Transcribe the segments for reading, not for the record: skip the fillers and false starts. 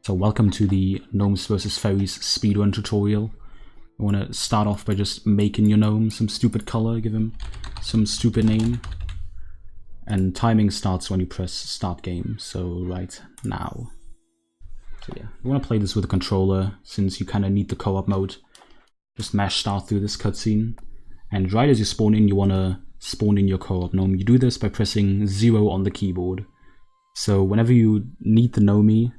So welcome to the Gnomes vs Fairies speedrun tutorial. I want to start off by just making your gnome some stupid color, give him some stupid name. And timing starts when you press start game, so right now. So yeah, you want to play this with a controller since you kind of need the co-op mode. Just mash start through this cutscene. And right as you spawn in, you want to spawn in your co-op gnome. You do this by pressing 0 on the keyboard. So whenever you need the gnome,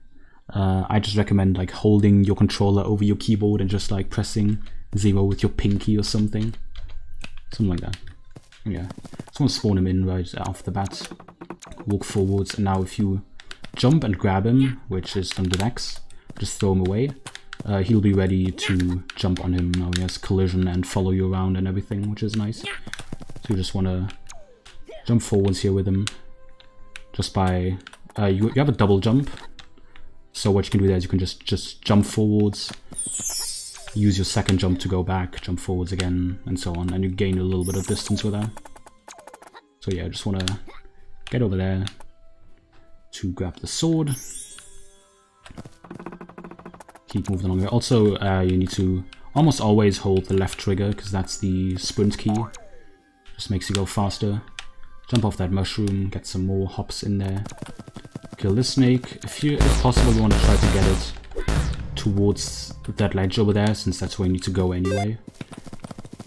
I just recommend like holding your controller over your keyboard and just like pressing 0 with your pinky or something. Something like that. Yeah. Just want to spawn him in right off the bat. Walk forwards, and now if you jump and grab him, which is done with X, just throw him away. He'll be ready to jump on him. Now he has collision and follow you around and everything, which is nice. So you just want to jump forwards here with him. Just by... you have a double jump. So what you can do there is you can just jump forwards, use your second jump to go back, jump forwards again, and so on. And you gain a little bit of distance with that. So yeah, I just want to get over there to grab the sword. Keep moving along here. Also, you need to almost always hold the left trigger, because that's the sprint key. Just makes you go faster. Jump off that mushroom, get some more hops in there. Kill this snake. If possible, you want to try to get it towards that ledge over there, since that's where you need to go anyway.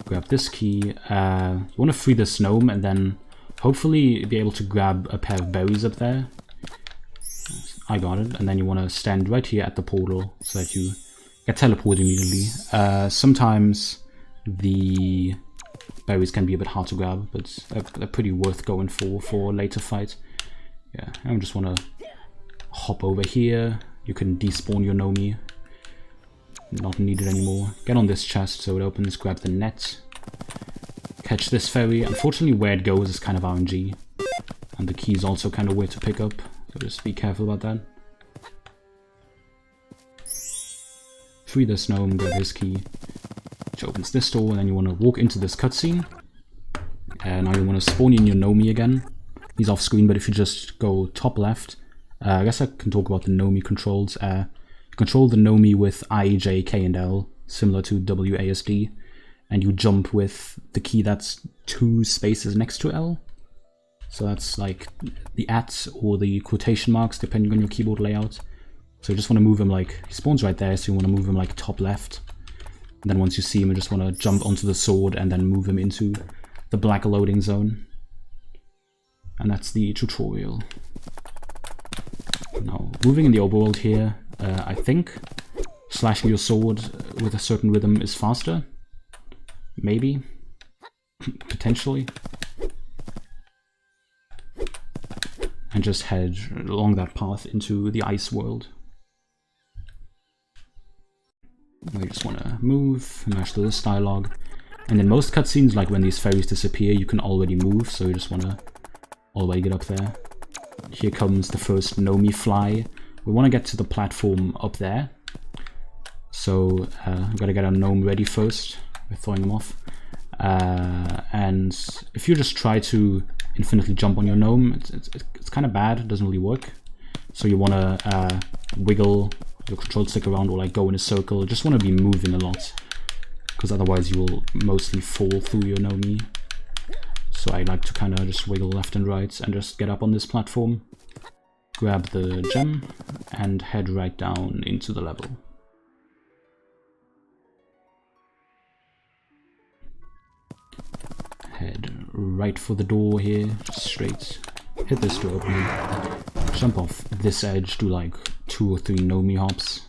Grab this key. You want to free this gnome, and then hopefully be able to grab a pair of berries up there. I got it. And then you want to stand right here at the portal so that you get teleported immediately. Sometimes the berries can be a bit hard to grab, but they're pretty worth going for a later fight. Yeah, I just want to hop over here. You can despawn your gnome. Not needed anymore. Get on this chest so it opens, grab the net. Catch this fairy. Unfortunately, where it goes is kind of RNG. And the key is also kind of weird to pick up, so just be careful about that. Free this gnome, grab his key, which opens this door, and then you want to walk into this cutscene. And now you want to spawn in your gnome again. He's off screen, but if you just go top left, I guess I can talk about the gnome controls. You control the gnome with I, J, K, and L, similar to WASD, and you jump with the key that's 2 spaces next to L. So that's like the @ or the quotation marks, depending on your keyboard layout. So you just want to move him like, he spawns right there, so you want to move him like top left. And then once you see him, you just want to jump onto the sword and then move him into the black loading zone. And that's the tutorial. Now, moving in the overworld here, I think slashing your sword with a certain rhythm is faster. Maybe. Potentially. And just head along that path into the ice world. We just want to move, mash through this dialogue. And in most cutscenes, like when these fairies disappear, you can already move, so you just want to already get up there. Here comes the first gnome fly. We want to get to the platform up there. So I've got to get our gnome ready first. We're throwing him off. And if you just try to infinitely jump on your gnome, it's kind of bad. It doesn't really work. So you want to wiggle your control stick around or like go in a circle. You just want to be moving a lot, because otherwise you will mostly fall through your gnome. So I like to kind of just wiggle left and right and just get up on this platform, grab the gem, and head right down into the level. Head right for the door here, just straight. Hit this to open. Jump off this edge, do like 2 or 3 gnome hops.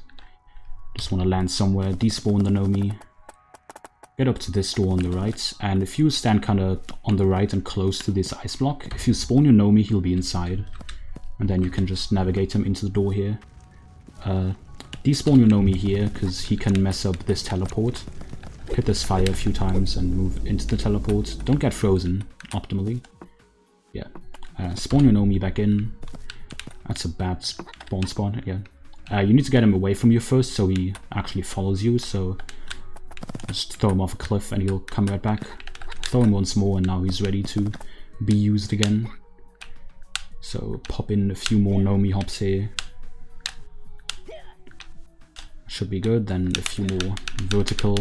Just want to land somewhere, despawn the gnome. Get up to this door on the right, and if you stand kind of on the right and close to this ice block, if you spawn your gnome, he'll be inside. And then you can just navigate him into the door here. Despawn your gnome here, because he can mess up this teleport. Hit this fire a few times and move into the teleport. Don't get frozen, optimally. Yeah. Spawn your gnome back in. That's a bad spawn spot, yeah. You need to get him away from you first, so he actually follows you, so just throw him off a cliff and he'll come right back. Throw him once more and now he's ready to be used again. So pop in a few more gnome hops here. Should be good. Then a few more vertical,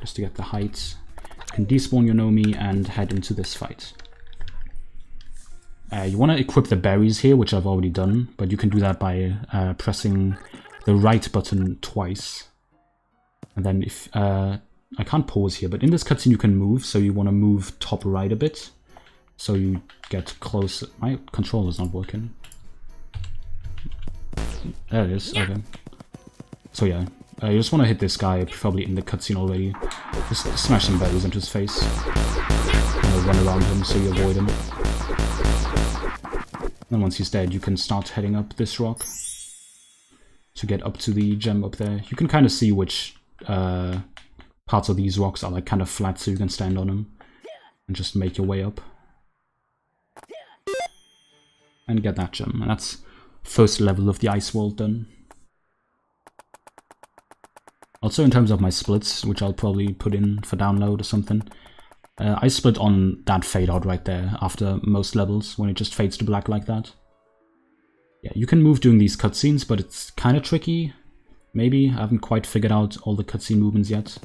just to get the height. You can despawn your Nomi and head into this fight. You want to equip the berries here, which I've already done, but you can do that by pressing the right button twice. And then if I can't pause here, but in this cutscene you can move, so you want to move top right a bit, so you get close. My controller's not working. There it is. Okay. So yeah, you just want to hit this guy, probably in the cutscene already. Just smashing berries into his face. And run around him so you avoid him. Then once he's dead, you can start heading up this rock to get up to the gem up there. You can kind of see which parts of these rocks are like kind of flat, so you can stand on them and just make your way up and get that gem. And that's first level of the ice world done. Also, in terms of my splits, which I'll probably put in for download or something, I split on that fade out right there after most levels, when it just fades to black like that. Yeah, you can move during these cutscenes, but it's kind of tricky. Maybe. I haven't quite figured out all the cutscene movements yet.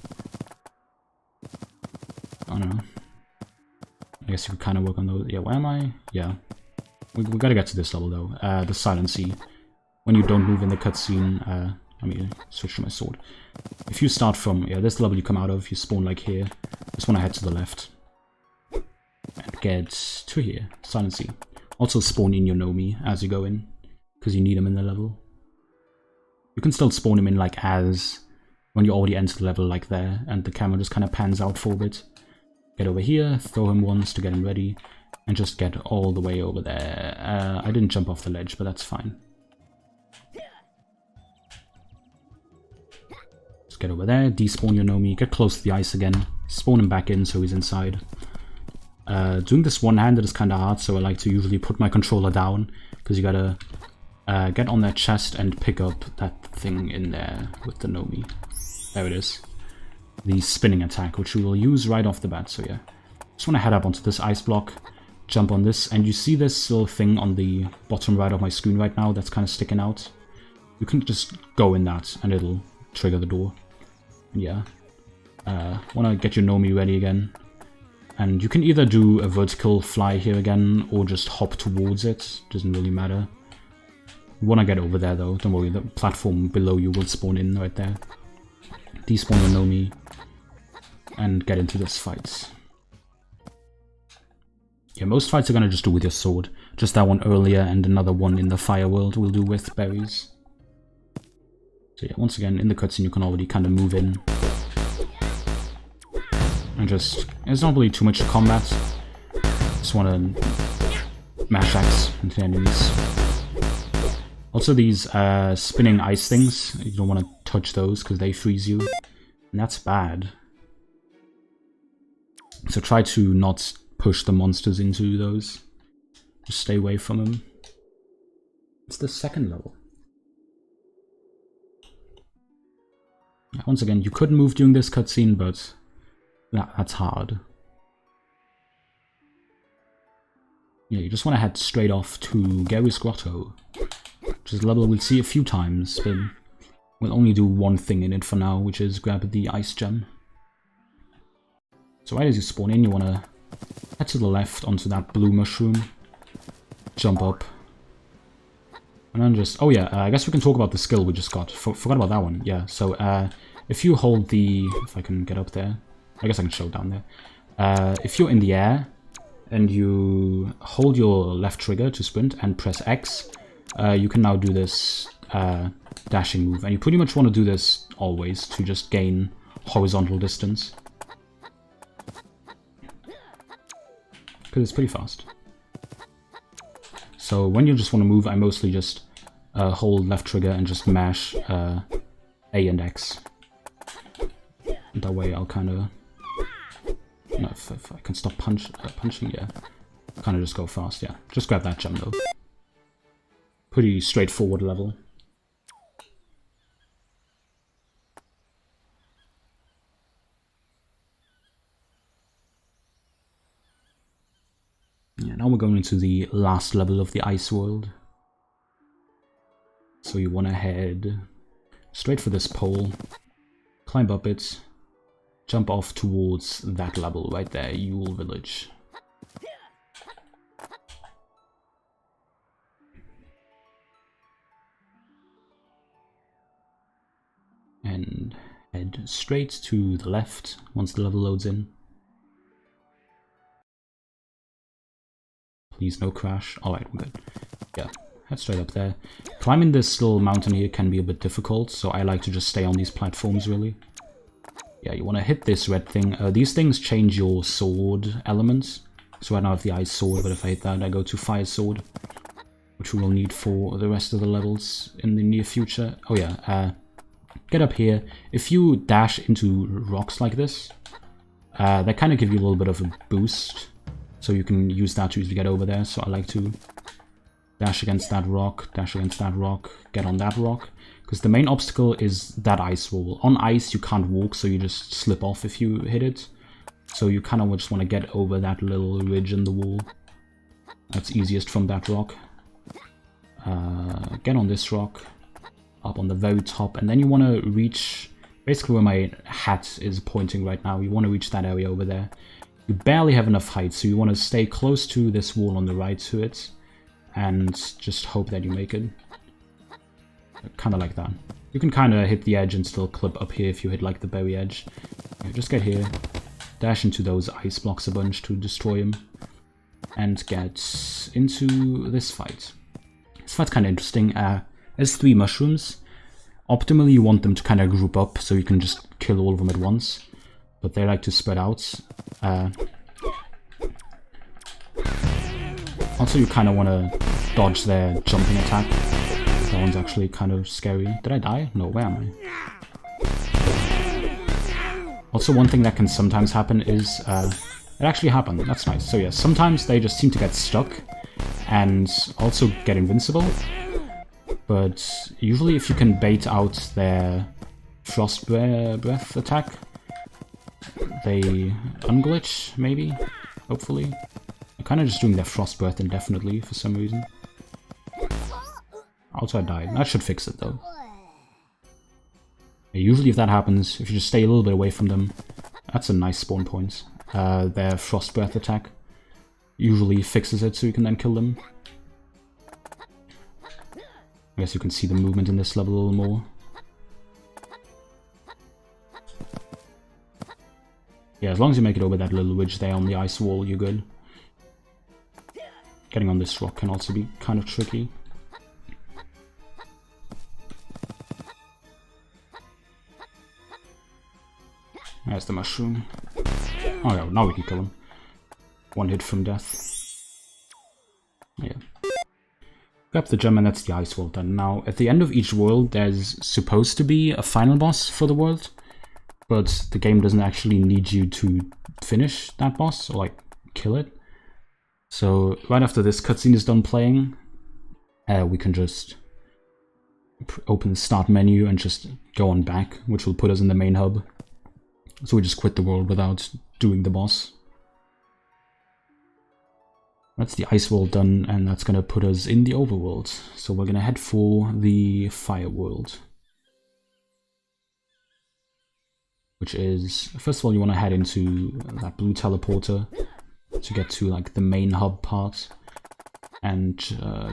I don't know. I guess you could kind of work on those. Yeah, where am I? Yeah. We gotta get to this level though. The Silency. When you don't move in the cutscene, let me switch to my sword. If you start from, yeah, this level you come out of, you spawn like here. Just want to head to the left. And get to here. Silency. Also spawn in your Nomi as you go in, because you need him in the level. You can still spawn him in like as when you already enter the level like there, and the camera just kind of pans out for a bit. Get over here, throw him once to get him ready, and just get all the way over there. I didn't jump off the ledge, but that's fine. Just get over there, despawn your Nomi, get close to the ice again, spawn him back in so he's inside. Doing this one-handed is kind of hard, so I like to usually put my controller down, because you gotta get on that chest and pick up that thing in there with the Nomi. There it is. The spinning attack, which we will use right off the bat, so yeah. Just want to head up onto this ice block, jump on this, and you see this little thing on the bottom right of my screen right now that's kind of sticking out. You can just go in that, and it'll trigger the door. And yeah. Want to get your Nomi ready again. And you can either do a vertical fly here again, or just hop towards it. Doesn't really matter. You want to get over there though, don't worry, the platform below you will spawn in right there. Despawn your Nomi, and get into this fight. Yeah, most fights are gonna just do with your sword. Just that one earlier, and another one in the fire world we'll do with berries. So yeah, once again, in the cutscene you can already kind of move in. And just, there's not really too much to combat. Just want to mash axe into enemies. Also these spinning ice things, you don't want to touch those because they freeze you. And that's bad. So try to not push the monsters into those. Just stay away from them. It's the second level. Once again, you could move during this cutscene, but that's hard. Yeah, you just want to head straight off to Gary's Grotto, which is a level we'll see a few times, but we'll only do one thing in it for now, which is grab the ice gem. So right as you spawn in, you want to head to the left onto that blue mushroom, jump up, and then just, oh yeah, I guess we can talk about the skill we just got. Forgot about that one, yeah. So if you hold the, if I can get up there, I guess I can show it down there. If you're in the air and you hold your left trigger to sprint and press X, you can now do this dashing move. And you pretty much want to do this always to just gain horizontal distance, because it's pretty fast. So when you just want to move, I mostly just hold left trigger and just mash A and X. And that way I'll kind of, you know, if I can stop punching, yeah, kind of just go fast, yeah. Just grab that gem though. Pretty straightforward level. Yeah, now we're going into the last level of the ice world. So you want to head straight for this pole, climb up it, jump off towards that level right there, Yule Village. And head straight to the left once the level loads in. Please no crash. Alright, we're good. Yeah, head straight up there. Climbing this little mountain here can be a bit difficult, so I like to just stay on these platforms really. Yeah, you want to hit this red thing. These things change your sword elements. So right now I have the ice sword, but if I hit that I go to fire sword, which we will need for the rest of the levels in the near future. Oh yeah, get up here. If you dash into rocks like this, they kind of give you a little bit of a boost. So you can use that to usually get over there. So I like to dash against that rock, get on that rock. Because the main obstacle is that ice wall. On ice you can't walk, so you just slip off if you hit it. So you kind of just want to get over that little ridge in the wall. That's easiest from that rock. Get on this rock, up on the very top, and then you want to reach basically where my hat is pointing right now. You want to reach that area over there. You barely have enough height, so you want to stay close to this wall on the right to it, and just hope that you make it. Kind of like that. You can kind of hit the edge and still clip up here if you hit like the very edge. Yeah, just get here, dash into those ice blocks a bunch to destroy them, and get into this fight. This fight's kind of interesting. There's 3 mushrooms. Optimally you want them to kind of group up so you can just kill all of them at once, but they like to spread out. Also you kind of want to dodge their jumping attack. That one's actually kind of scary. Did I die? No, where am I? Also one thing that can sometimes happen is, it actually happened, that's nice. So yeah, sometimes they just seem to get stuck and also get invincible. But usually if you can bait out their frost breath attack, they unglitch, maybe, hopefully. I'm kind of just doing their frost breath indefinitely for some reason. Also I died. That should fix it though. Usually if that happens, if you just stay a little bit away from them, that's a nice spawn point. Their frost breath attack usually fixes it so you can then kill them. I guess you can see the movement in this level a little more. Yeah, as long as you make it over that little ridge there on the ice wall, you're good. Getting on this rock can also be kind of tricky. There's the mushroom. Oh yeah, now we can kill him. One hit from death. Yeah. Grab the gem and that's the ice world done. Now, at the end of each world, there's supposed to be a final boss for the world, but the game doesn't actually need you to finish that boss or like kill it. So right after this cutscene is done playing, we can just open the start menu and just go on back, which will put us in the main hub. So we just quit the world without doing the boss. That's the ice world done, and that's going to put us in the overworld. So we're going to head for the fire world. Which is, first of all, you want to head into that blue teleporter to get to like the main hub part. And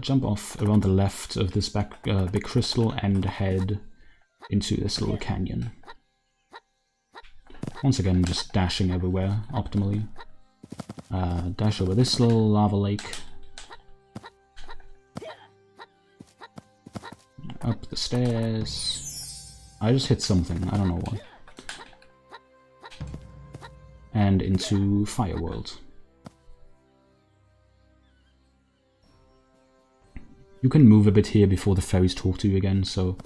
jump off around the left of this big crystal and head into this little canyon. Once again, just dashing everywhere, optimally. Dash over this little lava lake. Up the stairs. I just hit something, I don't know what. And into Fire World. You can move a bit here before the fairies talk to you again, so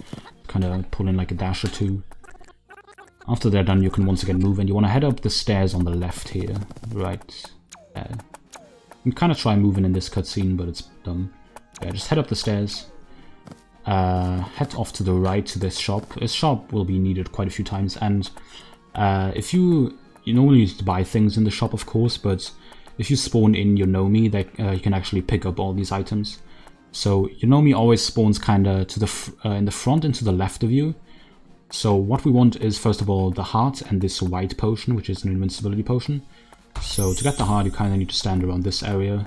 kind of pull in like a dash or two. After they're done, you can once again move, and you want to head up the stairs on the left here, right there. You can kind of try moving in this cutscene, but it's dumb. Yeah, just head up the stairs. Head off to the right to this shop. This shop will be needed quite a few times, and if you normally need to buy things in the shop, of course, but if you spawn in your Gnomi, you can actually pick up all these items. So your Gnomi always spawns kind of to the in the front and to the left of you, So what we want is, first of all, the heart and this white potion, which is an invincibility potion. So to get the heart, you kind of need to stand around this area.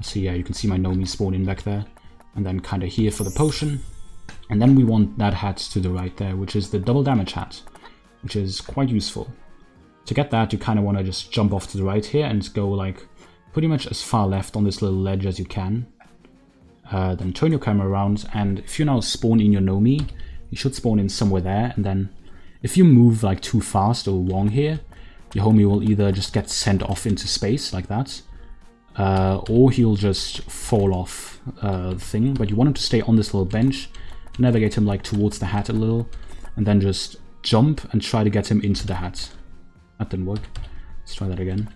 So yeah, you can see my Gnomes spawn in back there. And then kind of here for the potion. And then we want that hat to the right there, which is the double damage hat, which is quite useful. To get that, you kind of want to just jump off to the right here and go like pretty much as far left on this little ledge as you can. Then turn your camera around, and if you now spawn in your Gnome, you should spawn in somewhere there, and then if you move like too fast or wrong here, your homie will either just get sent off into space like that, or he'll just fall off the thing. But you want him to stay on this little bench, navigate him like towards the hat a little, and then just jump and try to get him into the hat. That didn't work. Let's try that again.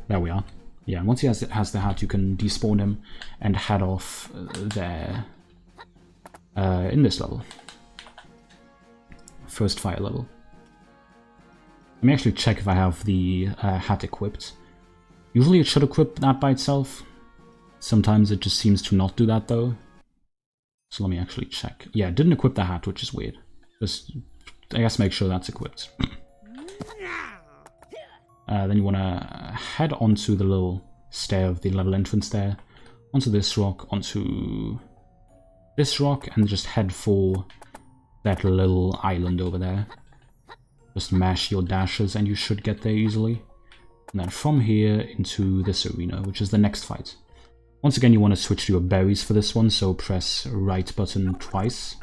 There we are. Yeah, once he has the hat, you can despawn him and head off there in this level. First fire level. Let me actually check if I have the hat equipped. Usually it should equip that by itself. Sometimes it just seems to not do that though. So let me actually check. Yeah, it didn't equip the hat, which is weird. Just, I guess, make sure that's equipped. Then you want to head onto the little stair of the level entrance there, onto this rock, onto this rock, and just head for that little island over there. Just mash your dashes and you should get there easily. And then from here into this arena, which is the next fight. Once again, you want to switch to your berries for this one, so press right button twice.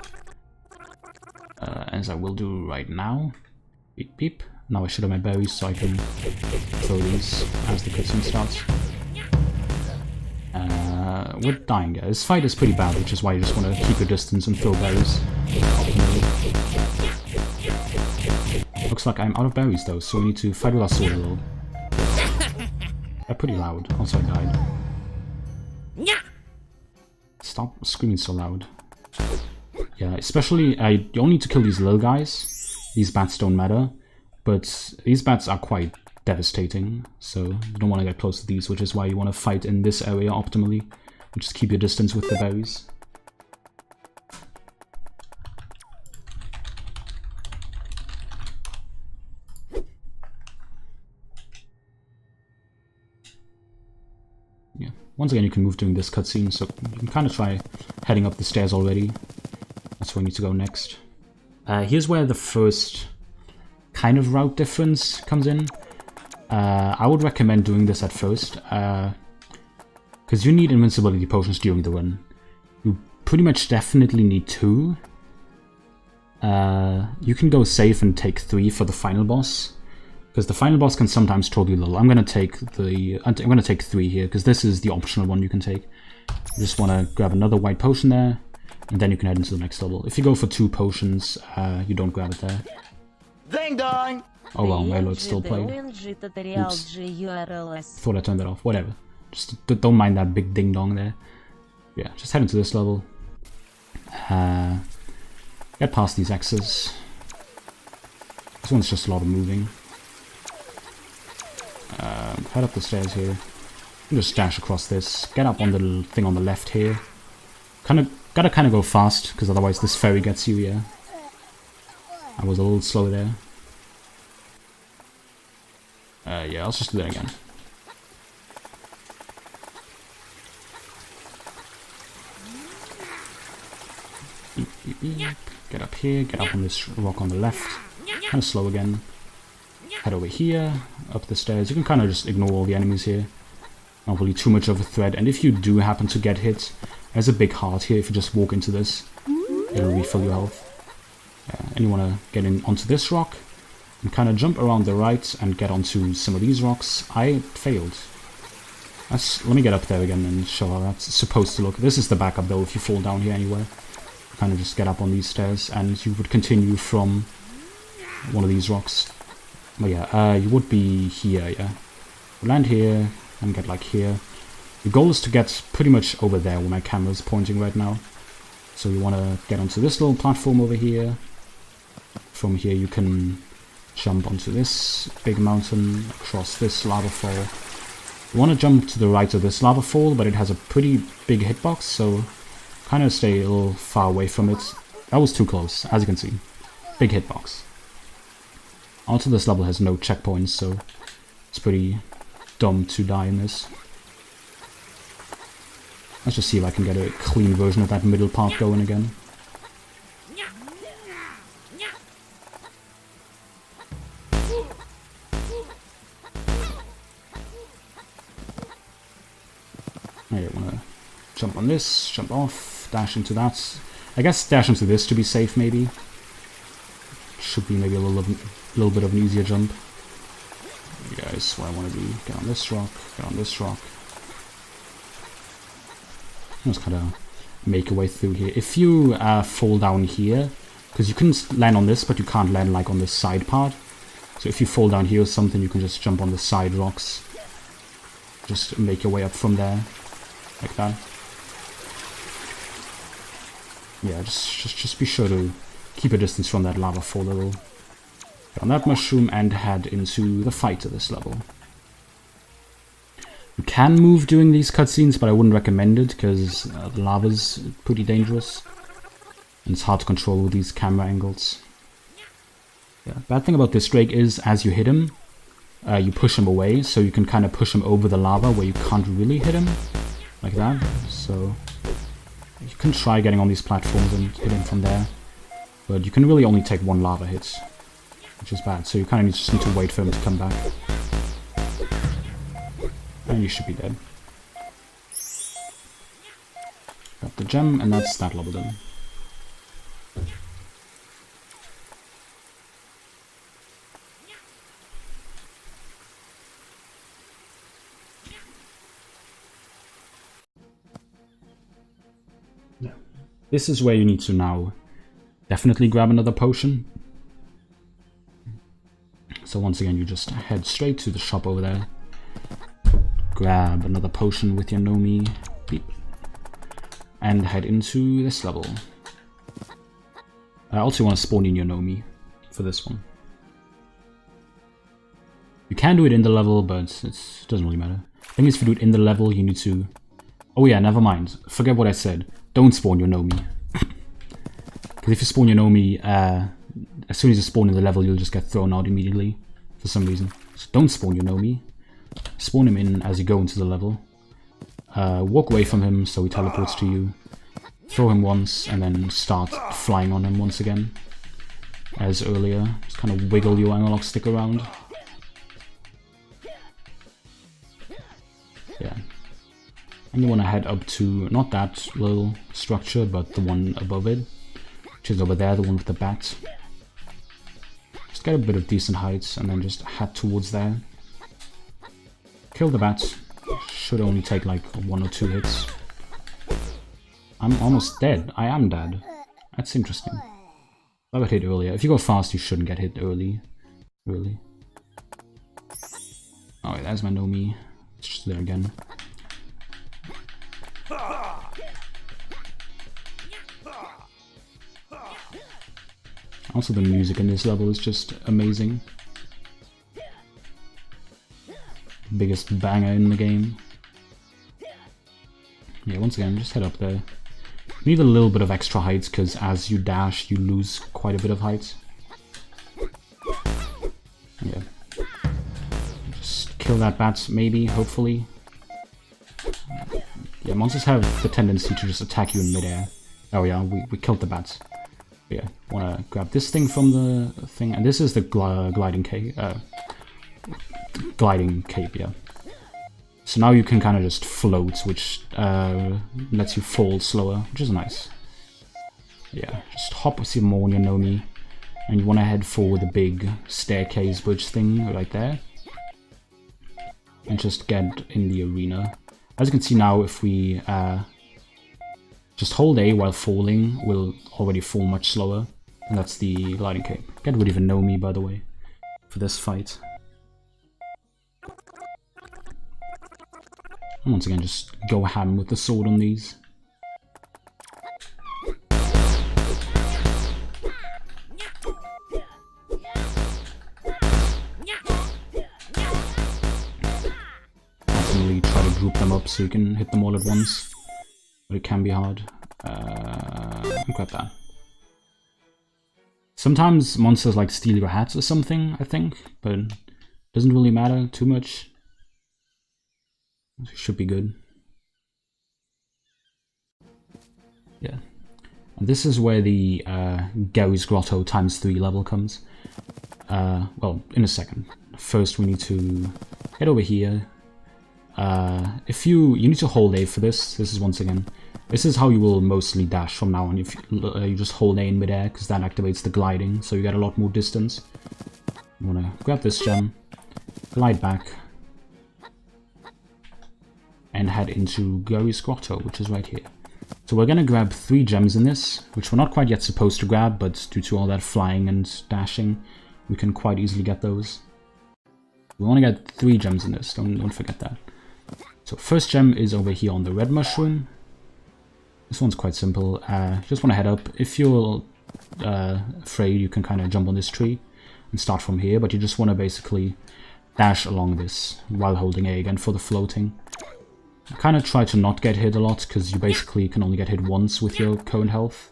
As I will do right now. Beep beep. Now I should have my berries so I can throw these as the cutscene starts. We're dying, guys. This fight is pretty bad, which is why you just want to keep your distance and throw berries. Looks like I'm out of berries though, so we need to fight with our sword a little. They're pretty loud. Also, I died. Stop screaming so loud. Yeah, especially, you only need to kill these little guys. These bats don't matter. But these bats are quite devastating, so you don't want to get close to these, which is why you want to fight in this area optimally. And just keep your distance with the berries. Yeah. Once again, you can move during this cutscene, so you can kind of try heading up the stairs already. That's where we need to go next. Here's where the first kind of route difference comes in. I would recommend doing this at first, because you need invincibility potions during the run. You pretty much definitely need 2. You can go safe and take 3 for the final boss, because the final boss can sometimes troll you a little. I'm gonna take 3 here, because this is the optional one you can take. You just want to grab another white potion there, and then you can head into the next level. If you go for 2 potions, you don't grab it there. Ding dong! Oh well, my load still played. Oops. Thought I turned that off. Whatever. Just don't mind that big ding dong there. Yeah, just head into this level. Get past these X's. This one's just a lot of moving. Head up the stairs here. And just dash across this. Get up on the little thing on the left here. Gotta kind of go fast, because otherwise this fairy gets you, yeah. I was a little slow there. Yeah, let's just do that again. Beep, beep, beep. Get up here, get up on this rock on the left. Kind of slow again. Head over here, up the stairs. You can kind of just ignore all the enemies here. Not really too much of a threat. And if you do happen to get hit, there's a big heart here. If you just walk into this, it'll refill your health. And you want to get in onto this rock and kind of jump around the right and get onto some of these rocks. I failed. Let me get up there again and show how that's supposed to look. This is the backup though, if you fall down here anywhere. Kind of just get up on these stairs and you would continue from one of these rocks. But yeah, you would be here, yeah. Land here and get like here. The goal is to get pretty much over there where my camera's pointing right now. So you want to get onto this little platform over here. From here you can jump onto this big mountain, across this lava fall. You want to jump to the right of this lava fall, but it has a pretty big hitbox, so kind of stay a little far away from it. That was too close, as you can see. Big hitbox. Also, this level has no checkpoints, so it's pretty dumb to die in this. Let's just see if I can get a clean version of that middle part going again. I want to jump on this, jump off, dash into that. I guess dash into this to be safe, maybe. Should be maybe a little bit of an easier jump. Yeah, that's what I want to do. Get on this rock, get on this rock. Just kind of make your way through here. If you fall down here, because you can land on this, but you can't land like on this side part. So if you fall down here or something, you can just jump on the side rocks. Just make your way up from there, like that. Yeah, just be sure to keep a distance from that lava fall level. Get on that mushroom and head into the fight of this level. You can move during these cutscenes, but I wouldn't recommend it because the lava's pretty dangerous. And it's hard to control with these camera angles. Yeah, bad thing about this Drake is as you hit him, you push him away, so you can kind of push him over the lava where you can't really hit him. Like that. So you can try getting on these platforms and hit him from there. But you can really only take one lava hit, which is bad. So you kind of just need to wait for him to come back. And you should be dead. Got the gem, and that's that level done. Yeah. This is where you need to now definitely grab another potion. So once again, you just head straight to the shop over there. Grab another potion with your Gnomi, beep, and head into this level. I also want to spawn in your Gnomi for this one. You can do it in the level, but it doesn't really matter. I think if you do it in the level, you need to... Oh yeah, never mind. Forget what I said. Don't spawn your Gnomi. Because if you spawn your Gnomi, as soon as you spawn in the level, you'll just get thrown out immediately for some reason. So don't spawn your Gnomi. Spawn him in as you go into the level. Walk away from him so he teleports to you. Throw him once and then start flying on him once again. As earlier. Just kind of wiggle your analog stick around. Yeah. And you want to head up to, not that little structure, but the one above it. Which is over there, the one with the bat. Just get a bit of decent height and then just head towards there. Kill the bat. Should only take like 1 or 2 hits. I'm almost dead. I am dead. That's interesting. I got hit earlier. If you go fast, you shouldn't get hit early. Really. Oh, there's my Gnomi. It's just there again. Also, the music in this level is just amazing. Biggest banger in the game. Yeah, once again, just head up there. You need a little bit of extra height, because as you dash, you lose quite a bit of height. Yeah. Just kill that bat, maybe, hopefully. Yeah, monsters have the tendency to just attack you in midair. Oh yeah, we killed the bats. But yeah, wanna grab this thing from the thing, and this is the gliding cape. Gliding cape, yeah. So now you can kind of just float, which lets you fall slower, which is nice. Yeah, just hop with your more on your Gnomi, and you want to head for the big staircase bridge thing right there. And just get in the arena. As you can see now, if we just hold A while falling, we'll already fall much slower. And that's the gliding cape. Get rid of a Gnomi, by the way, for this fight. And once again, just go ham with the sword on these. Definitely try to group them up so you can hit them all at once. But it can be hard. Grab that. Sometimes monsters like steal your hats or something, I think, but it doesn't really matter too much. It should be good. Yeah. And this is where the Gary's Grotto ×3 level comes. Well, in a second. First we need to head over here. If you need to hold A for this. This is once again. This is how you will mostly dash from now on. If you just hold A in midair, because that activates the gliding, so you get a lot more distance. You want to grab this gem, glide back, and head into Gary's Grotto, which is right here. So we're going to grab 3 gems in this, which we're not quite yet supposed to grab, but due to all that flying and dashing, we can quite easily get those. We want to get 3 gems in this, don't forget that. So first gem is over here on the red mushroom. This one's quite simple. Just want to head up. If you're afraid, you can kind of jump on this tree and start from here, but you just want to basically dash along this while holding A again for the floating. Kind of try to not get hit a lot, because you basically can only get hit once with your current health.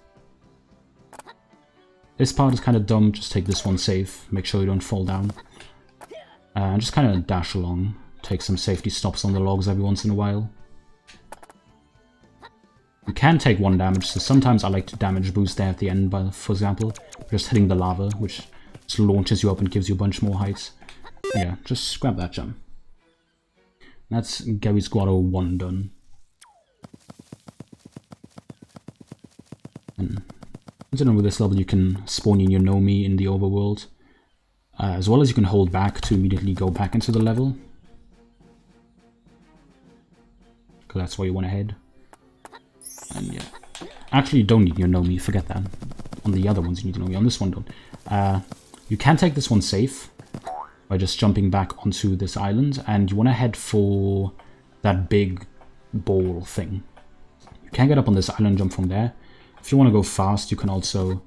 This part is kind of dumb, just take this one safe, make sure you don't fall down. And just kind of dash along, take some safety stops on the logs every once in a while. You can take 1 damage, so sometimes I like to damage boost there at the end, by, for example, just hitting the lava, which just launches you up and gives you a bunch more height. Yeah, just grab that gem. That's Gary's Grotto 1 done. And considering with this level you can spawn in your Gnomes in the overworld, as well as you can hold back to immediately go back into the level. Because that's where you want to head. And yeah, actually you don't need your Gnomes, forget that. On the other ones you need your Gnomes, on this one don't. You can take this one safe by just jumping back onto this island, and you want to head for that big ball thing. You can get up on this island, jump from there. If you want to go fast, you can also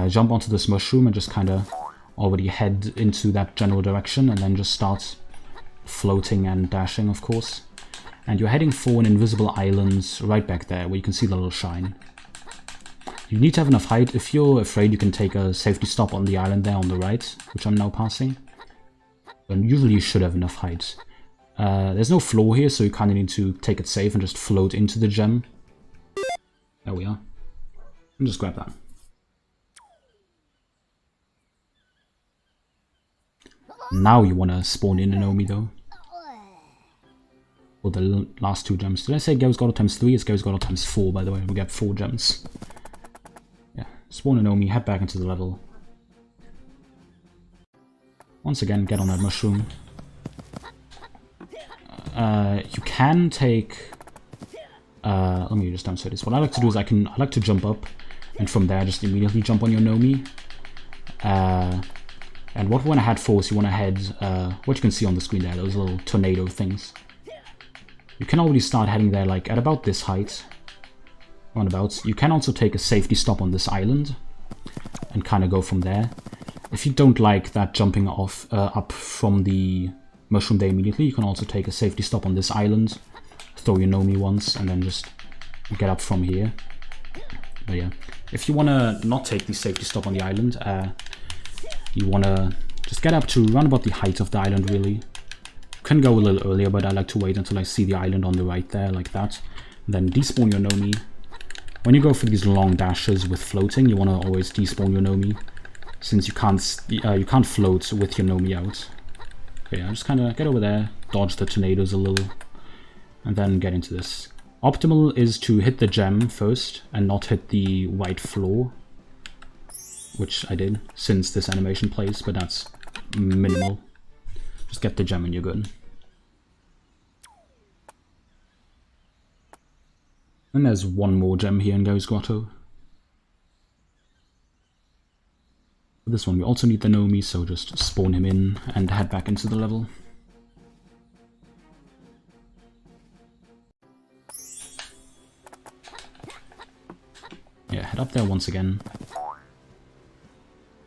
jump onto this mushroom and just kind of already head into that general direction, and then just start floating and dashing, of course. And you're heading for an invisible island right back there, where you can see the little shine. You need to have enough height. If you're afraid, you can take a safety stop on the island there on the right, which I'm now passing. And usually you should have enough height. There's no floor here, so you kind of need to take it safe and just float into the gem. There we are. And just grab that. Now you want to spawn in a Gnomes though. For the last 2 gems. Did I say Gary's Grotto ×3? It's Gary's Grotto ×4, by the way. We get 4 gems. Yeah, spawn a Gnomes, head back into the level. Once again, get on that mushroom. You can take... let me just demonstrate this. What I like to do is I like to jump up, and from there just immediately jump on your Gnomes. And what we want to head for is you want to head... what you can see on the screen there, those little tornado things. You can already start heading there like at about this height. Roundabouts. You can also take a safety stop on this island and kind of go from there. If you don't like that jumping off up from the mushroom there immediately, you can also take a safety stop on this island, throw your Gnomes once, and then just get up from here. But yeah, if you want to not take the safety stop on the island, you want to just get up to around about the height of the island, really. Can go a little earlier, but I like to wait until I see the island on the right there, like that. And then despawn your Gnomes. When you go for these long dashes with floating, you want to always despawn your Gnomes, since you can't float with your Gnomes out. Okay, yeah, just kind of get over there, dodge the tornadoes a little, and then get into this. Optimal is to hit the gem first and not hit the white floor, which I did since this animation plays, but that's minimal. Just get the gem and you're good. And there's one more gem here in Gary's Grotto. For this one we also need the Gnomes, so just spawn him in and head back into the level. Yeah, head up there once again.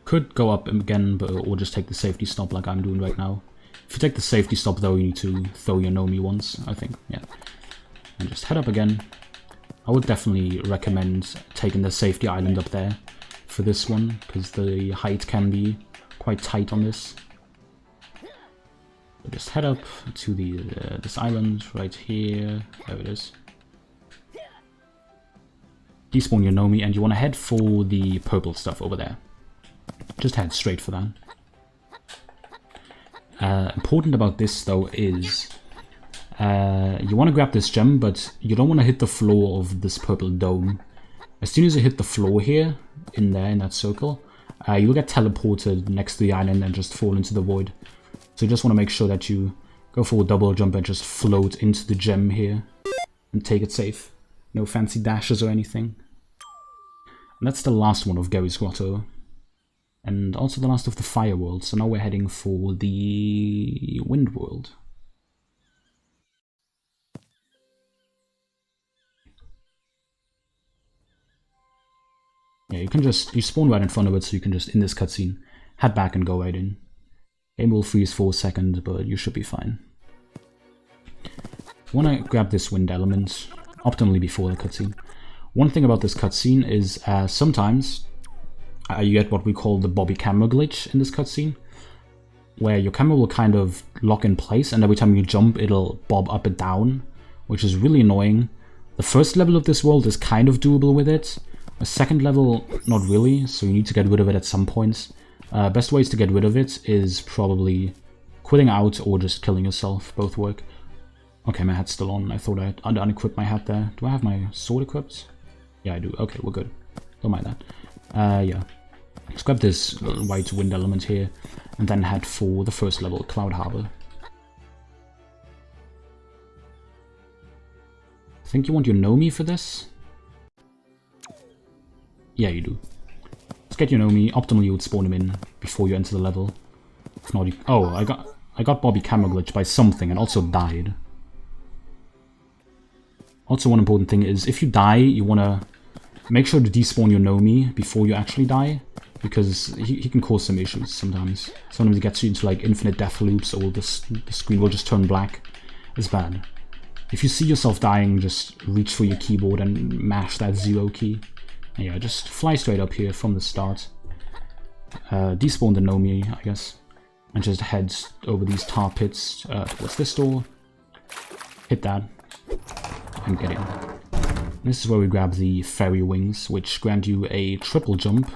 Could go up again, but or just take the safety stop like I'm doing right now. If you take the safety stop though, you need to throw your Gnomes once, I think, yeah. And just head up again. I would definitely recommend taking the safety island up there. for this one, because the height can be quite tight on this. So just head up to the this island right here. There it is. Despawn your Gnomi, and you want to head for the purple stuff over there. Just head straight for that. Important about this though is you want to grab this gem, but you don't want to hit the floor of this purple dome. As soon as you hit the floor here, in there, in that circle, you'll get teleported next to the island and just fall into the void. So you just want to make sure that you go for a double jump and just float into the gem here and take it safe. No fancy dashes or anything. And that's the last one of Gary's Grotto. And also the last of the Fire World. So now we're heading for the Wind World. Yeah, you spawn right in front of it, so you can just, in this cutscene, head back and go right in. Game will freeze for a second, but you should be fine. You want to grab this wind element, optimally before the cutscene. One thing about this cutscene is sometimes you get what we call the Bobby camera glitch in this cutscene, where your camera will kind of lock in place, and every time you jump it'll bob up and down, which is really annoying. The first level of this world is kind of doable with it. A second level, not really, so you need to get rid of it at some points. Best ways to get rid of it is probably quitting out or just killing yourself. Both work. Okay, my hat's still on. I thought I had unequipped my hat there. Do I have my sword equipped? Yeah, I do. Okay, we're good. Don't mind that. Yeah. Let's grab this white wind element here, and then head for the first level, Cloud Harbor. I think you want your Gnomi for this? Yeah, you do. Let's get your Gnomi. Optimally, you would spawn him in before you enter the level. If not, oh, I got Bobby camera glitch by something and also died. Also, one important thing is if you die, you want to make sure to despawn your Gnomi before you actually die, because he can cause some issues sometimes. Sometimes he gets you into like infinite death loops, or the screen will just turn black. It's bad. If you see yourself dying, just reach for your keyboard and mash that 0 key. Yeah, just fly straight up here from the start. Despawn the Gnomi, I guess. And just head over these tar pits towards this door. Hit that. And get in. This is where we grab the fairy wings, which grant you a triple jump.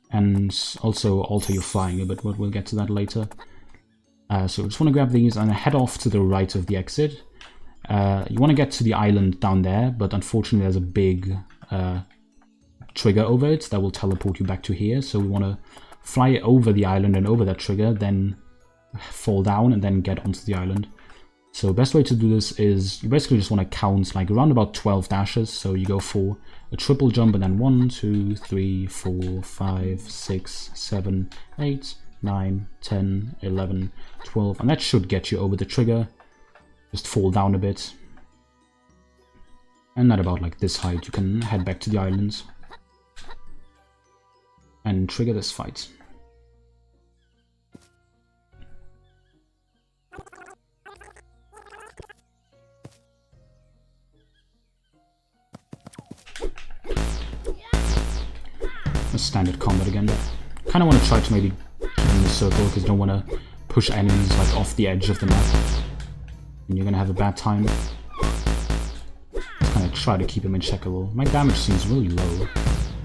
And also alter your flying a bit, but we'll get to that later. So we just want to grab these and head off to the right of the exit. You want to get to the island down there, but unfortunately there's a big trigger over it that will teleport you back to here, so we want to fly over the island and over that trigger, then fall down and then get onto the island. So best way to do this is you basically just want to count like around about 12 dashes, so you go for a triple jump and then 1, 2, 3, 4, 5, 6, 7, 8, 9, 10, 11, 12, and that should get you over the trigger. Just fall down a bit. And at about like this height you can head back to the island and trigger this fight. A standard combat again. Kinda want to try to maybe keep in the circle because you don't want to push enemies like off the edge of the map. And you're gonna have a bad time. Just kinda try to keep him in checkable. My damage seems really low.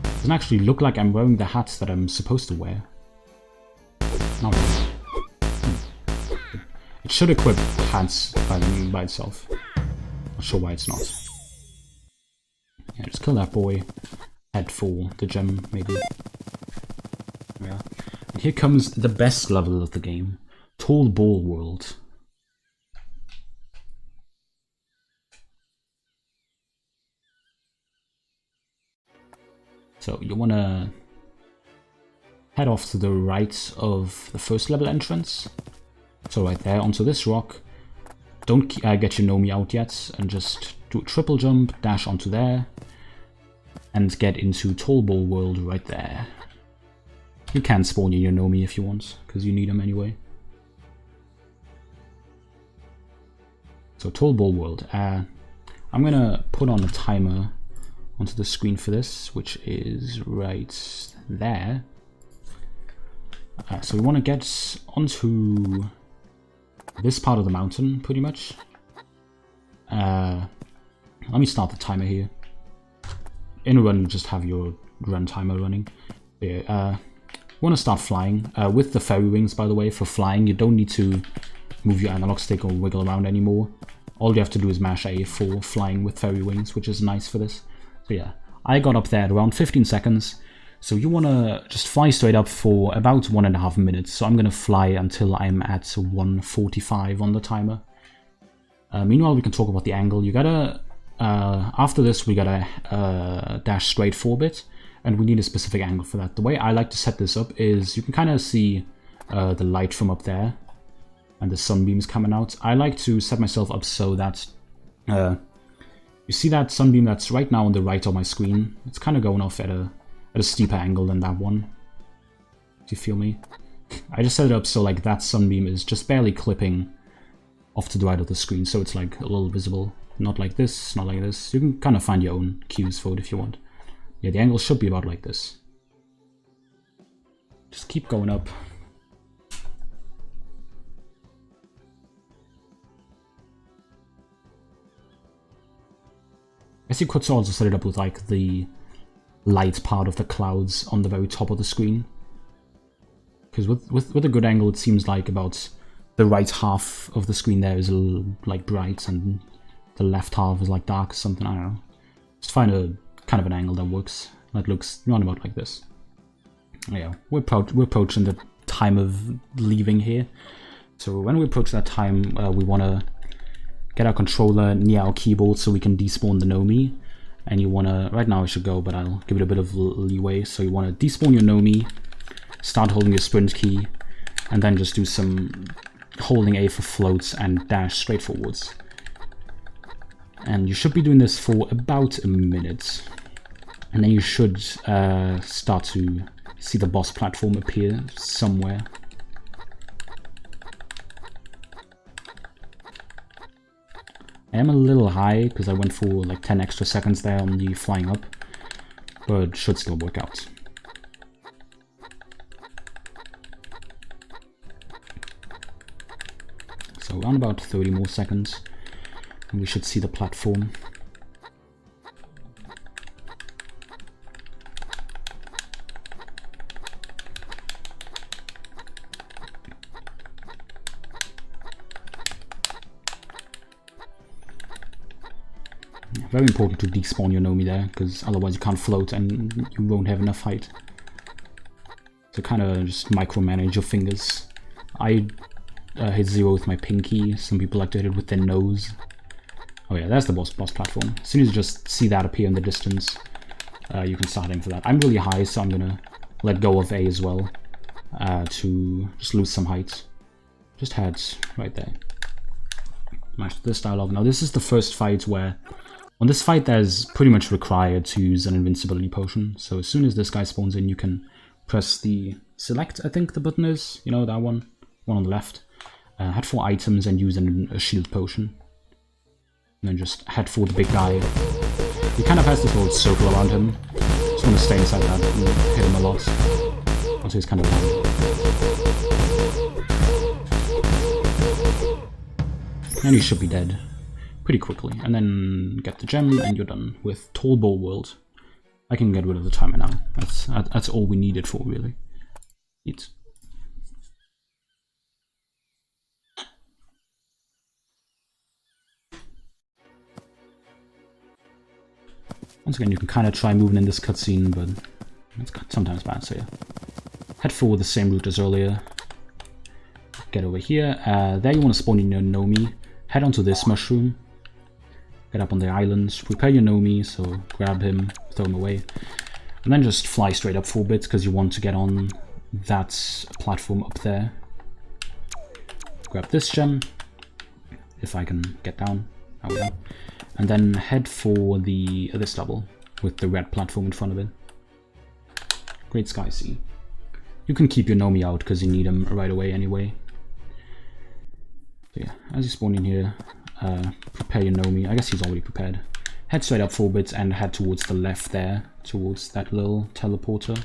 Doesn't actually look like I'm wearing the hats that I'm supposed to wear. Not really. It should equip hats by itself. Not sure why it's not. Yeah, just kill that boy. Head for the gem, maybe. Yeah. And here comes the best level of the game. Tall Ball World. So you want to head off to the right of the first level entrance. So right there onto this rock. Don't get your Gnomi out yet, and just do a triple jump, dash onto there, and get into Tall Ball World right there. You can spawn your Gnomi if you want, because you need them anyway. So Tall Ball World. I'm gonna put on a timer onto the screen for this, which is right there. So we want to get onto this part of the mountain, pretty much. Let me start the timer here. In run, you just have your run timer running. Yeah, want to start flying. With the fairy wings, by the way, for flying, you don't need to move your analog stick or wiggle around anymore. All you have to do is mash A for flying with fairy wings, which is nice for this. So yeah, I got up there at around 15 seconds. So you want to just fly straight up for about 1.5 minutes. So I'm going to fly until I'm at 1:45 on the timer. Meanwhile, we can talk about the angle. You gotta, after this, we gotta dash straight for a bit. And we need a specific angle for that. The way I like to set this up is you can kind of see the light from up there. And the sunbeams coming out. I like to set myself up so that you see that sunbeam that's right now on the right of my screen. It's kind of going off at a steeper angle than that one. Do you feel me? I just set it up so like that sunbeam is just barely clipping off to the right of the screen, so it's like a little visible. Not like this, not like this. You can kind of find your own cues for it if you want. Yeah, the angle should be about like this. Just keep going up. I guess you could also set it up with like the light part of the clouds on the very top of the screen. Because with a good angle, it seems like about the right half of the screen there is a little like bright and the left half is like dark or something, I don't know. Just find a kind of an angle that works. That looks roundabout like this. Yeah, we're approaching the time of leaving here. So when we approach that time, we want to get our controller near our keyboard so we can despawn the Gnomi. And you want to, right now I should go, but I'll give it a bit of leeway. So you want to despawn your Gnomi, start holding your sprint key, and then just do some holding A for floats and dash straight forwards. And you should be doing this for about a minute. And then you should start to see the boss platform appear somewhere. I am a little high because I went for like 10 extra seconds there on the flying up, but should still work out. So around about 30 more seconds, and we should see the platform. Very important to despawn your Gnomi there, because otherwise you can't float and you won't have enough height. So kind of just micromanage your fingers. I hit 0 with my pinky. Some people like to hit it with their nose. Oh yeah, there's the boss platform. As soon as you just see that appear in the distance, you can start aiming for that. I'm really high, so I'm gonna let go of A as well to just lose some height. Just head right there. Match this dialogue. Now this is the first fight where on this fight, there's pretty much required to use an invincibility potion. So as soon as this guy spawns in, you can press the select, I think the button is. You know, that one on the left. Head for items and use a shield potion. And then just head for the big guy. He kind of has this little circle around him. Just want to stay inside that and hit him a lot. Also, he's kind of down. And he should be dead pretty quickly, and then get the gem, and you're done with Tall Ball World. I can get rid of the timer now. That's all we need it for, really. Neat. Once again, you can kind of try moving in this cutscene, but it's sometimes bad, so yeah. Head for the same route as earlier. Get over here. There you want to spawn in your Gnomi. Head onto this mushroom. Get up on the island, prepare your Gnomi, so grab him, throw him away, and then just fly straight up for a bit because you want to get on that platform up there. Grab this gem, if I can get down, there we go, and then head for this level with the red platform in front of it. Great Sky Sea. You can keep your Gnomi out because you need him right away anyway. So yeah, as you spawn in here, prepare your Gnomi. I guess he's already prepared. head straight up for a bit and head towards the left there, towards that little teleporter.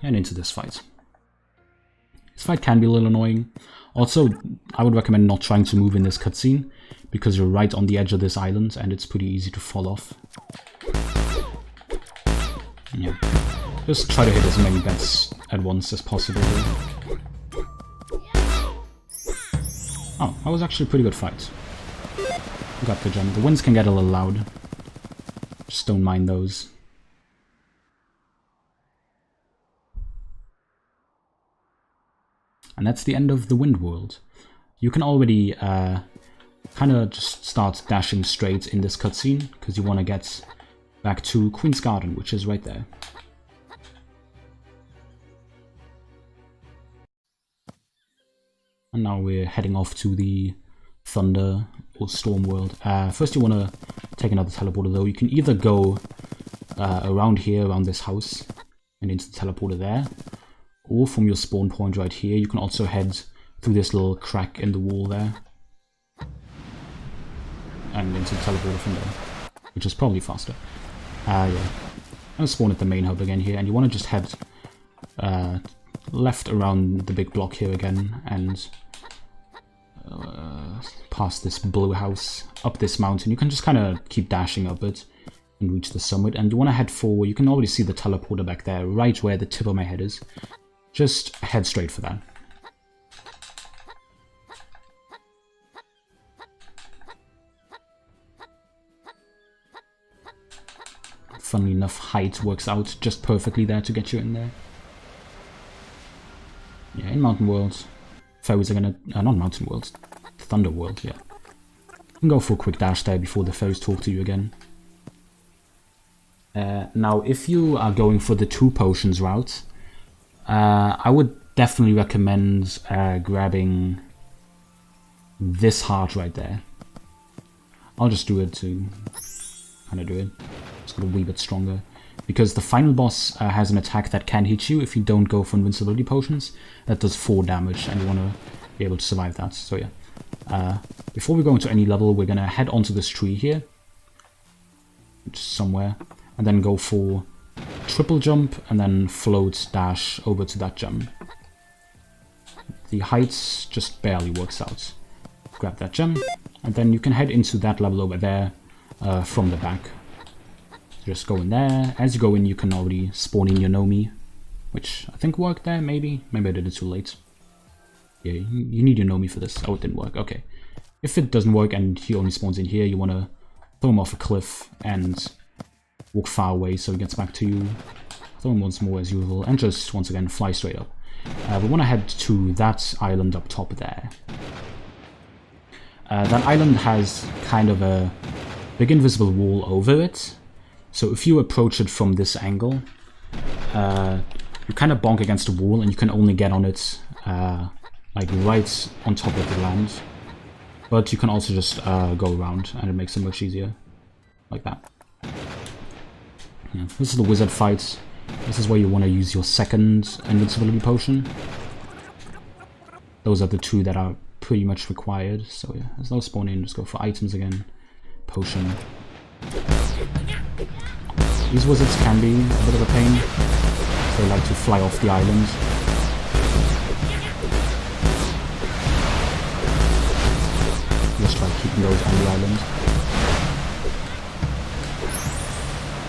And into this fight. This fight can be a little annoying. Also, I would recommend not trying to move in this cutscene, because you're right on the edge of this island and it's pretty easy to fall off. Yeah. Just try to hit as many bats at once as possible. Oh, that was actually a pretty good fight. Got the gem. The winds can get a little loud. Just don't mind those. And that's the end of the Wind World. You can already kind of just start dashing straight in this cutscene, because you want to get back to Queen's Garden, which is right there. And now we're heading off to the Thunder or Storm World. First you want to take another teleporter though. You can either go around here, around this house, and into the teleporter there, or from your spawn point right here, you can also head through this little crack in the wall there, and into the teleporter from there, which is probably faster. Yeah. I'm gonna spawn at the main hub again here, and you want to just head left around the big block here again, and past this blue house, up this mountain. You can just kind of keep dashing up it and reach the summit, and you want to head forward. You can already see the teleporter back there, right where the tip of my head is. Just head straight for that. Funnily enough, height works out just perfectly there to get you in there. Yeah, in Mountain World, fairies are gonna... not Mountain World, Thunder World, yeah. You can go for a quick dash there before the fairies talk to you again. Now, if you are going for the 2 potions route, I would definitely recommend grabbing this heart right there. I'll just do it to kind of do it. Just got a wee bit stronger. Because the final boss has an attack that can hit you if you don't go for invincibility potions. That does 4 damage, and you want to be able to survive that. So yeah. Before we go into any level, we're going to head onto this tree here. Just somewhere. And then go for triple jump, and then float dash over to that gem. The height just barely works out. Grab that gem, and then you can head into that level over there from the back. Just go in there. As you go in, you can already spawn in your Gnomes, which I think worked there, maybe. Maybe I did it too late. Yeah, you need your Gnomes for this. Oh, it didn't work. Okay. If it doesn't work and he only spawns in here, you want to throw him off a cliff and walk far away so he gets back to you. Throw him once more as usual, and just, once again, fly straight up. We want to head to that island up top there. That island has kind of a big invisible wall over it. So if you approach it from this angle, you kind of bonk against the wall, and you can only get on it like right on top of the land. But you can also just go around, and it makes it much easier. Like that. Yeah. This is the wizard fight. This is where you want to use your second invincibility potion. Those are the 2 that are pretty much required. So yeah, there's no spawn in, just go for items again. Potion. These wizards can be a bit of a pain. They like to fly off the island. Just try keeping those on the island.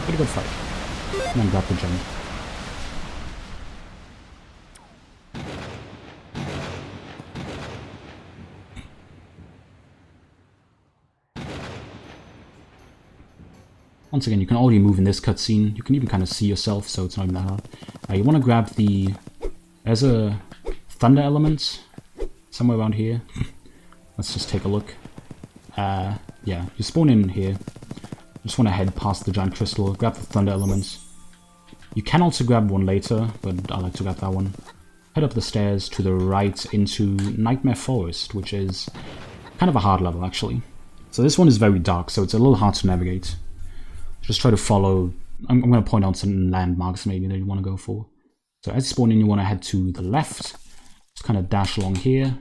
Pretty good fight. And then grab the gem. Once again, you can already move in this cutscene. You can even kind of see yourself, so it's not even that hard. You want to grab the... There's a thunder element somewhere around here. Let's just take a look. Yeah, you spawn in here. Just want to head past the giant crystal, grab the thunder elements. You can also grab one later, but I like to grab that one. Head up the stairs to the right into Nightmare Forest, which is kind of a hard level, actually. So this one is very dark, so it's a little hard to navigate. Just try to follow... I'm going to point out some landmarks maybe that you want to go for. So as you spawn in, you want to head to the left. Just kind of dash along here.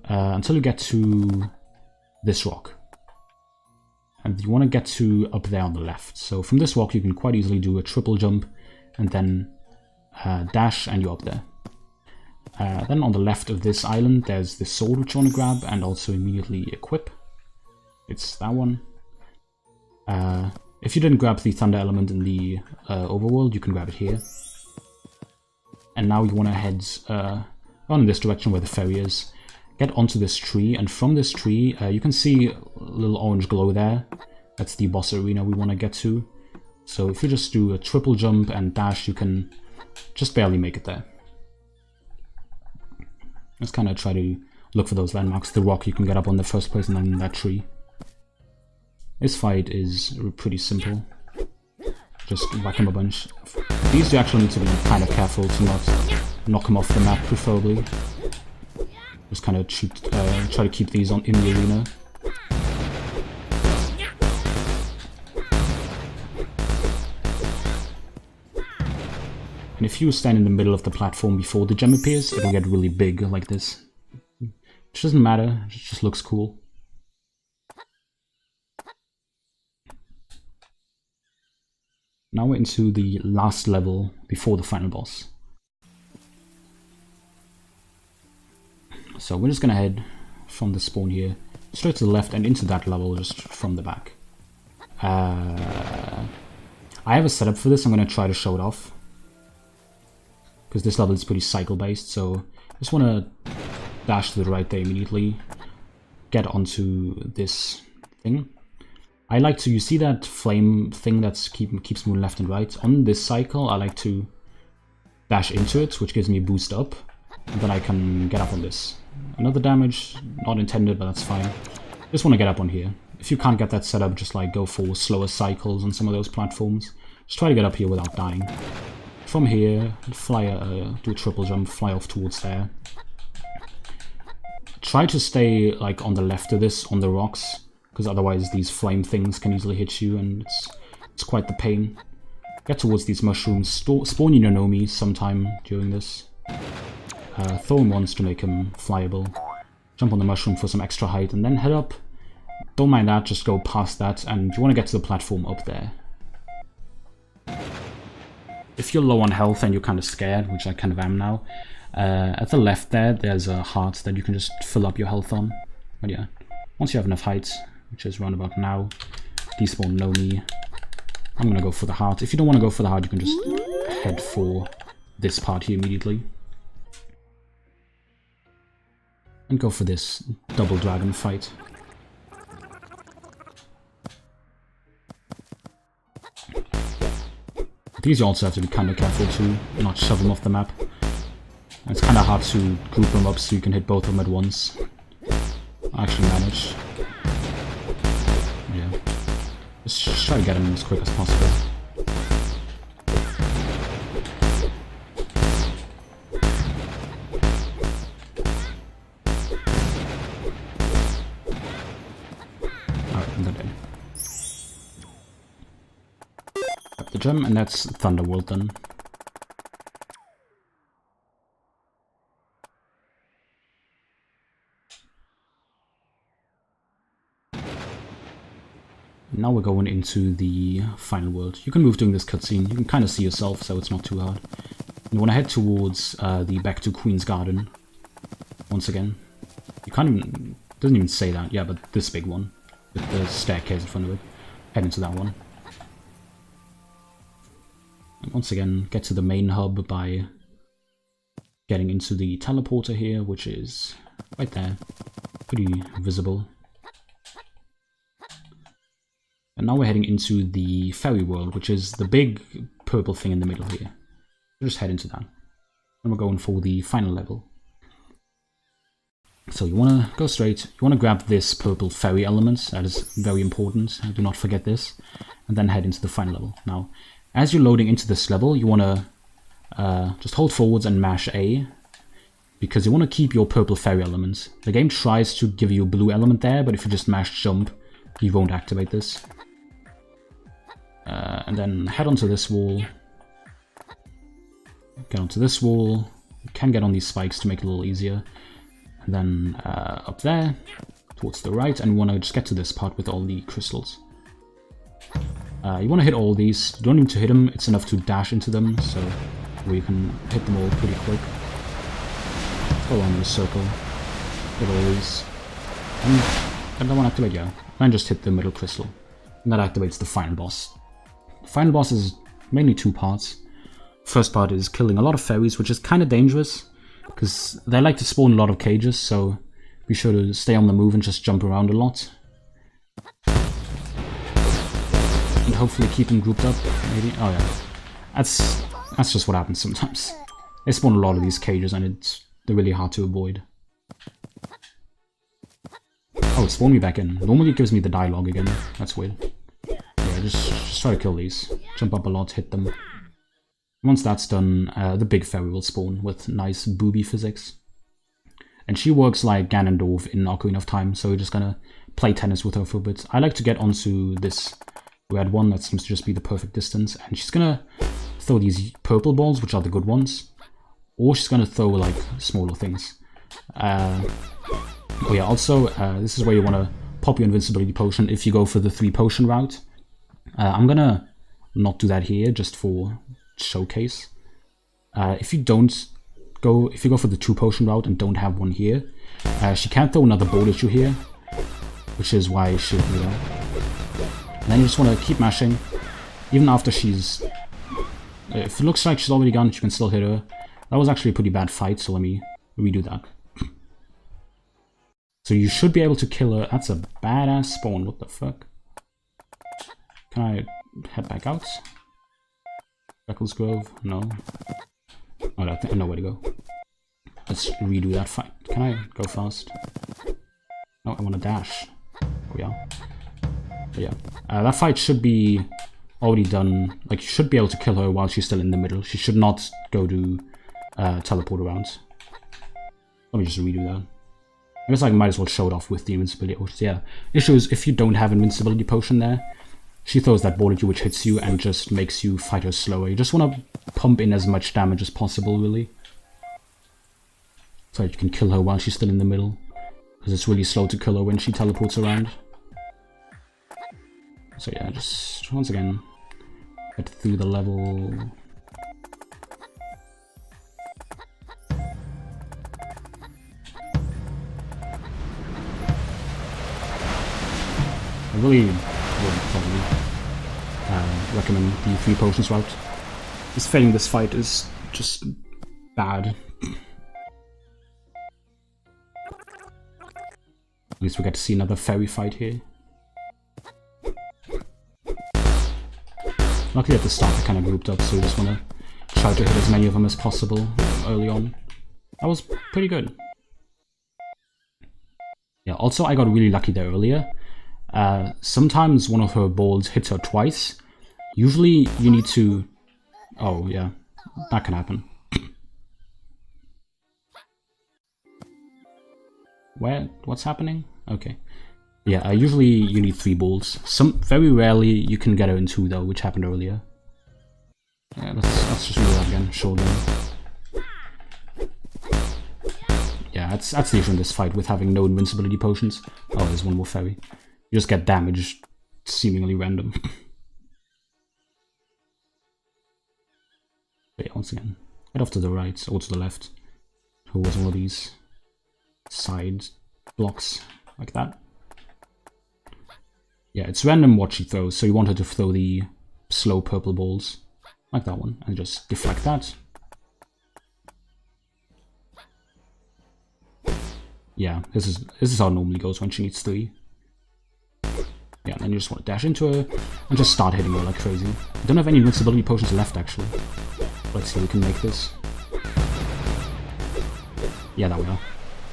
until you get to this rock. And you want to get to up there on the left. So from this rock you can quite easily do a triple jump and then dash and you're up there. Then on the left of this island there's this sword which you want to grab and also immediately equip. It's that one. If you didn't grab the thunder element in the overworld, you can grab it here. And now you want to head on in this direction where the ferry is. Get onto this tree, and from this tree you can see a little orange glow there. That's the boss arena we want to get to. So if you just do a triple jump and dash, you can just barely make it there. Let's kind of try to look for those landmarks. The rock you can get up on the first place, and then that tree. This fight is pretty simple. Just whack him a bunch. These you actually need to be kind of careful to not knock him off the map, preferably. Just kind of try to keep these in the arena. And if you stand in the middle of the platform before the gem appears, it'll get really big like this. Which doesn't matter, it just looks cool. Now we're into the last level before the final boss. So we're just gonna head from the spawn here straight to the left and into that level just from the back. I have a setup for this. I'm gonna try to show it off because this level is pretty cycle based. So I just want to dash to the right there immediately, get onto this thing. I like to, you see that flame thing that keeps moving left and right? On this cycle I like to dash into it, which gives me a boost up, and then I can get up on this. Another damage, not intended, but that's fine. Just want to get up on here. If you can't get that set up, just like go for slower cycles on some of those platforms. Just try to get up here without dying. From here, fly, do a triple jump, fly off towards there. Try to stay like on the left of this, on the rocks, because otherwise these flame things can easily hit you, and it's quite the pain. Get towards these mushrooms, spawn your Gnomes sometime during this. Throw him once to make him flyable. Jump on the mushroom for some extra height, and then head up. Don't mind that, just go past that, and you want to get to the platform up there. If you're low on health and you're kind of scared, which I kind of am now, at the left there's a heart that you can just fill up your health on. But yeah, once you have enough height, which is around about now, despawn Gnome. I'm gonna go for the heart. If you don't want to go for the heart, you can just head for this part here immediately. And go for this double dragon fight. These you also have to be kind of careful to not shove them off the map. And it's kind of hard to group them up so you can hit both of them at once. I actually managed. Yeah. Just try to get them as quick as possible. Alright, and they're dead. Got the gem, and that's Thunderworld done. Now we're going into the final world. You can move during this cutscene. You can kind of see yourself, so it's not too hard. You want to head towards the back to Queen's Garden. Once again. You can't even... doesn't even say that. Yeah, but this big one. With the staircase in front of it. Head into that one. And once again, get to the main hub by getting into the teleporter here, which is right there. Pretty visible. And now we're heading into the Fairy world, which is the big purple thing in the middle here. We'll just head into that. And we're going for the final level. So you want to go straight, you want to grab this purple fairy element, that is very important, do not forget this, and then head into the final level. Now, as you're loading into this level, you want to just hold forwards and mash A, because you want to keep your purple fairy element. The game tries to give you a blue element there, but if you just mash jump, you won't activate this. And then head onto this wall, get onto this wall, you can get on these spikes to make it a little easier. And then up there, towards the right, and we want to just get to this part with all the crystals. You want to hit all these. You don't need to hit them, it's enough to dash into them, so you can hit them all pretty quick. Go along in a circle, hit all these. And that one activate, yeah. And just hit the middle crystal. And that activates the final boss. The final boss is mainly two parts. First part is killing a lot of fairies, which is kind of dangerous, because they like to spawn a lot of cages, so be sure to stay on the move and just jump around a lot. And hopefully keep them grouped up, maybe. Oh yeah. That's just what happens sometimes. They spawn a lot of these cages and they're really hard to avoid. Oh, it spawned me back in. Normally it gives me the dialogue again. That's weird. Yeah, just try to kill these. Jump up a lot, hit them. Once that's done, the big fairy will spawn with nice booby physics. And she works like Ganondorf in Ocarina of Time, so we're just gonna play tennis with her for a bit. I like to get onto this red one, that seems to just be the perfect distance, and she's gonna throw these purple balls, which are the good ones, or she's gonna throw like smaller things. Oh yeah, also, this is where you want to pop your invincibility potion if you go for the 3 potion route. I'm gonna not do that here, just for showcase. If you go for the 2 potion route and don't have one here, she can't throw another ball at you here, which is why she should do that. And then you just want to keep mashing, even after she's... if it looks like she's already gone, you can still hit her. That was actually a pretty bad fight, so let me redo that. So you should be able to kill her. That's a badass spawn, what the fuck? Can I head back out? Greckel's Grove? No. Oh, I think I know where to go. Let's redo that fight. Can I go fast? Oh, I want to dash. Oh yeah. But yeah. That fight should be already done. Like, you should be able to kill her while she's still in the middle. She should not go to teleport around. Let me just redo that. I guess I might as well show it off with the invincibility potions. Yeah. Issue is, if you don't have invincibility potion there, she throws that ball at you which hits you and just makes you fight her slower. You just want to pump in as much damage as possible, really. So you can kill her while she's still in the middle. Because it's really slow to kill her when she teleports around. So yeah, just once again, get through the level. I really would probably recommend the 3 potions route. Just failing this fight is just bad. At least we get to see another fairy fight here. Luckily at the start they kind of grouped up, so we just want to try to hit as many of them as possible early on. That was pretty good. Yeah, also I got really lucky there earlier. Sometimes one of her balls hits her twice. Usually you need to... Oh yeah, that can happen. What's happening? Okay. Yeah, usually you need 3 balls. Very rarely you can get her in 2 though, which happened earlier. Yeah, let's just do that again. Shoulder. Yeah, that's the issue in this fight with having no invincibility potions. Oh, there's one more fairy. You just get damaged, seemingly random. But yeah, once again, head off to the right or to the left towards all of these side blocks like that. Yeah, it's random what she throws, so you want her to throw the slow purple balls like that one and just deflect that. Yeah, this is how it normally goes when she needs 3. Yeah, and then you just want to dash into her and just start hitting her like crazy. I don't have any invincibility potions left actually. Let's see if we can make this. Yeah, there we are.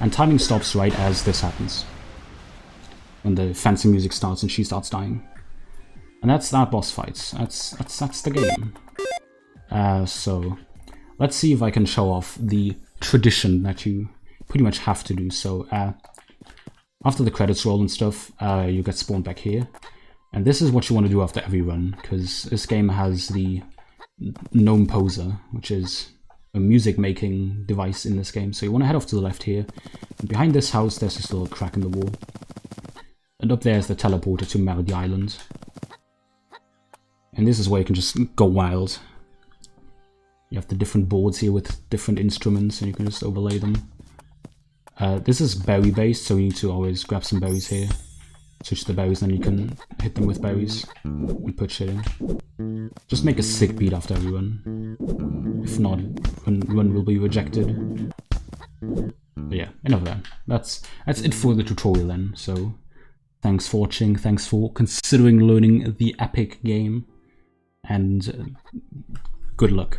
And timing stops right as this happens. When the fancy music starts and she starts dying. And that's that boss fight. That's the game. So let's see if I can show off the tradition that you pretty much have to do. So after the credits roll and stuff, you get spawned back here. And this is what you want to do after every run, because this game has the gnome poser, which is music making device in this game. So you want to head off to the left here. And behind this house, there's this little crack in the wall. And up there is the teleporter to Melody Island. And this is where you can just go wild. You have the different boards here with different instruments, and you can just overlay them. This is berry based, so you need to always grab some berries here. Switch the berries, and then you can hit them with berries and put shit in. Just make a sick beat after every run. If not, run will be rejected. But yeah, enough of that. That's it for the tutorial then. So thanks for watching, thanks for considering learning the epic game, and good luck.